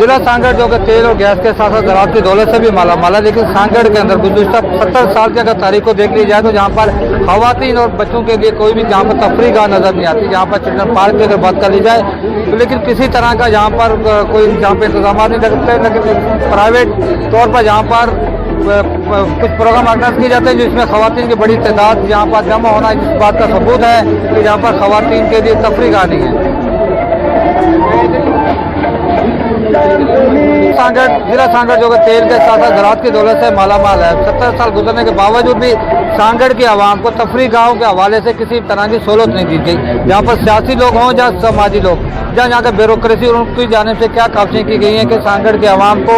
जिला सांगड़ जो कि तेल और गैस के साथ साथ ज़राअत की दौलत से भी माला माला, लेकिन सांगड़ के अंदर गुज़श्ता 70 साल की अगर तारीख को देख ली जाए तो जहाँ पर ख़वातीन और बच्चों के लिए कोई भी जहाँ पर तफरीह गाह नज़र नहीं आती। जहाँ पर चिल्ड्रन पार्क की अगर बात कर ली जाए तो लेकिन किसी तरह का जहाँ पर कोई जहाँ पर इंतजाम नहीं लगते, लेकिन प्राइवेट तौर पर जहाँ पर कुछ प्रोग्राम ऑर्गेनाइज किए जाते हैं जिसमें ख़वातीन की बड़ी तादाद यहाँ पर जमा होना जिस बात का सबूत है कि यहाँ पर ख़वातीन के लिए तफरीह गाह नहीं है। सांगड़ जिला सांगड़ जो कि तेल के साथ साथ ज़राअत की दौलत से माला माल है। 70 साल गुजरने के बावजूद भी सांगड़ की आवाम को तफरीह गाहों के हवाले से किसी तरह की सहूलत नहीं दी गई। जहाँ पर सियासी लोग हों या समाजी लोग, जहाँ यहाँ का ब्यूरोक्रेसी और उनकी जानिब से क्या काविशें की गई हैं कि सांगड़ के आवाम को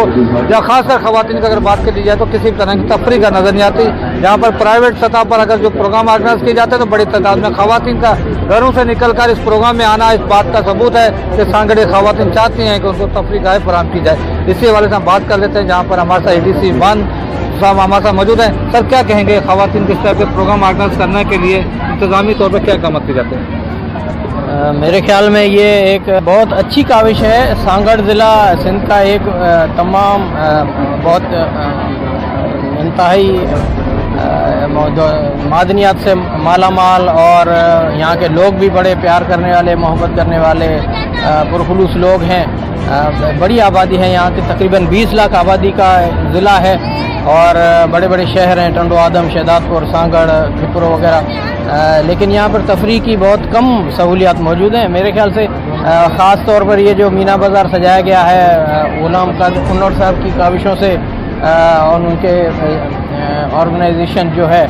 या खासकर ख़वातीन की अगर बात कर ली जाए तो किसी तरह की तफरीह का नज़र नहीं आती। जहाँ पर प्राइवेट सतह पर अगर जो प्रोग्राम ऑर्गेनाइज किए जाते हैं तो बड़ी तादाद में ख़वातीन का घरों से निकल कर इस प्रोग्राम में आना इस बात का सबूत है कि सांगड़ ख़वातीन चाहती हैं कि उनको तफरीह गाहें फराहम की जाए। इसी हवाले से हम बात कर लेते हैं जहाँ पर हमारे साथ ADC 1 साहब हमारे साथ मौजूद हैं। सर, क्या कहेंगे ख़वातीन के इस टाइप के प्रोग्राम ऑर्गेनाइज करने के लिए इंतज़ामी तौर पर क्या इक़दाम किए जाते हैं? मेरे ख्याल में ये एक बहुत अच्छी काविश है। सांगड़ ज़िला सिंध का एक तमाम बहुत इंतहाई मादनियात से माला माल और यहाँ के लोग भी बड़े प्यार करने वाले, मोहब्बत करने वाले पुरखुलूस लोग हैं। बड़ी आबादी है यहाँ की, तकरीबन 20 लाख आबादी का ज़िला है और बड़े बड़े शहर हैं, टंडो आदम, शहदादपुर, सांगड़, खिपुर वगैरह। लेकिन यहाँ पर तफरीह की बहुत कम सहूलियात मौजूद हैं। मेरे ख्याल से ख़ास तौर पर ये जो मीना बाज़ार सजाया गया है गुलाम कादिर कुन्नौर साहब की काविशों से और उनके ऑर्गेनाइजेशन जो है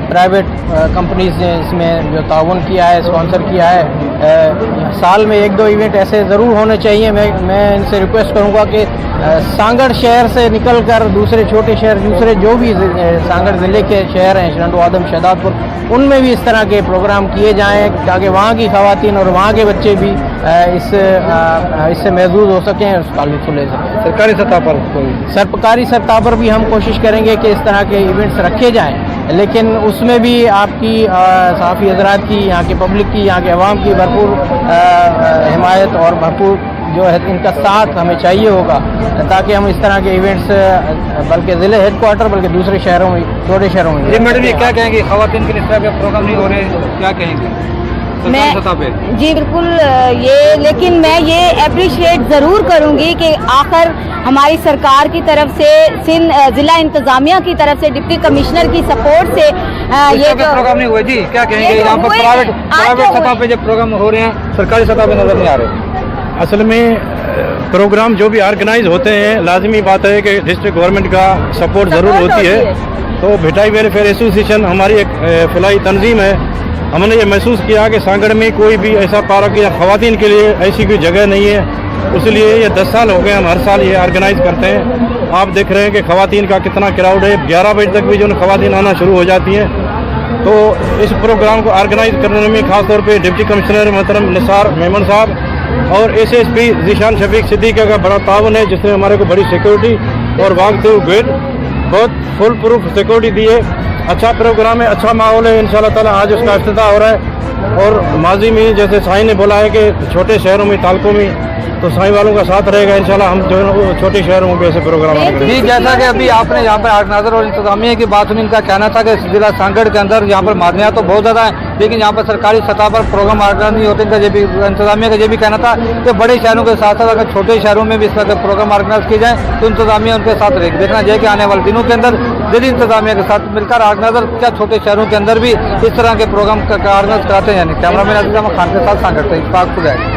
प्राइवेट कंपनीज ने इसमें जो ताउन किया है, स्पॉन्सर किया है। साल में 1-2 इवेंट ऐसे ज़रूर होने चाहिए। मैं इनसे रिक्वेस्ट करूंगा कि सांगड़ शहर से निकलकर दूसरे छोटे शहर, दूसरे जो भी सांगड़ ज़िले के शहर हैं, टंडो आदम, शहदादपुर, उनमें भी इस तरह के प्रोग्राम किए जाएँ ताकि वहाँ की ख़वातीन और वहाँ के बच्चे भी इससे महसूस हो सकें, उसका लुत्फ़ ले सकें। सरकारी सतह पर सरकारी सतह पर भी हम कोशिश करेंगे कि इस तरह के इवेंट्स रखे जाएँ, लेकिन उसमें भी आपकी सहाफ़ी हज़रात की, यहाँ के पब्लिक की, यहाँ के अवाम की भरपूर हिमायत और भरपूर जो है इनका साथ हमें चाहिए होगा ताकि हम इस तरह के इवेंट्स बल्कि ज़िले हेड क्वार्टर बल्कि दूसरे शहरों में, छोटे शहरों में। जी मैडम, ये क्या कहेंगे ख़वातीन के लिए इस तरह के प्रोग्राम नहीं हो रहे, क्या कहेंगे? जी बिल्कुल लेकिन मैं ये अप्रिशिएट ज़रूर करूँगी कि आखिर हमारी सरकार की तरफ से, सिंध ज़िला इंतज़ामिया की तरफ से, डिप्टी कमिश्नर की सपोर्ट से ये जो प्रोग्राम नहीं हुए। जी क्या कहेंगे यहाँ पर प्राइवेट सतह पे जो प्रोग्राम हो रहे हैं सरकारी सतह पे नज़र नहीं आ रहे? असल में प्रोग्राम जो भी ऑर्गेनाइज होते हैं लाजमी बात है कि डिस्ट्रिक्ट गवर्नमेंट का सपोर्ट ज़रूर होती है। तो भिटाई वेलफेयर एसोसिएशन हमारी एक फलाही तंजीम है। हमने ये महसूस किया कि सांगड़ में कोई भी ऐसा पार्क या ख़वातीन के लिए ऐसी कोई जगह नहीं है, इसलिए ये 10 साल हो गए हम हर साल ये ऑर्गेनाइज करते हैं। आप देख रहे हैं कि ख़वातीन का कितना क्राउड है। 11 बजे तक भी जो ख़वातीन आना शुरू हो जाती हैं। तो इस प्रोग्राम को ऑर्गेनाइज करने में ख़ास तौर पे डिप्टी कमिश्नर मोहतरम निसार मेमन साहब और SSP ज़ीशान शफीक सिद्दीकी का बड़ा ताउन है, जिसने हमारे को बड़ी सिक्योरिटी और वॉक थ्रू गेट बहुत फुल प्रूफ सिक्योरिटी दी है। अच्छा प्रोग्राम है, अच्छा माहौल है। इंशाअल्लाह ताला आज उसका इफ्तिताह हो रहा है और माजी में जैसे साईं ने बोला है कि छोटे शहरों में, तालकों में, तो साईं वालों का साथ रहेगा। इंशाल्लाह हम जो है छोटे शहरों में भी ऐसे प्रोग्राम करेंगे। जी जैसा कि अभी आपने यहाँ पर ऑर्गेनाइजर और इंतजामिया की बात सुनी, इनका कहना था कि जिला सांगड़ के अंदर यहाँ पर मादनियात तो बहुत ज़्यादा है, लेकिन यहाँ पर सरकारी सतह पर प्रोग्राम ऑर्गेनाइज नहीं होते। इनका ये भी इंतजामिया का ये भी कहना था कि बड़े शहरों के साथ साथ अगर छोटे शहरों में भी इस तरह के प्रोग्राम ऑर्गेनाइज किए जाए तो इंतजामिया उनके साथ रहेगी। देखना चाहिए कि आने वाले दिनों के अंदर दिल्ली इंतजामिया के साथ मिलकर ऑर्गेनाइजर क्या छोटे शहरों के अंदर भी इस तरह के प्रोग्राम ऑर्गेनाइज कराते हैं। यानी कैमरामैन अजीज अहमद खान के साथ सांगड़ से इत्तेफाक।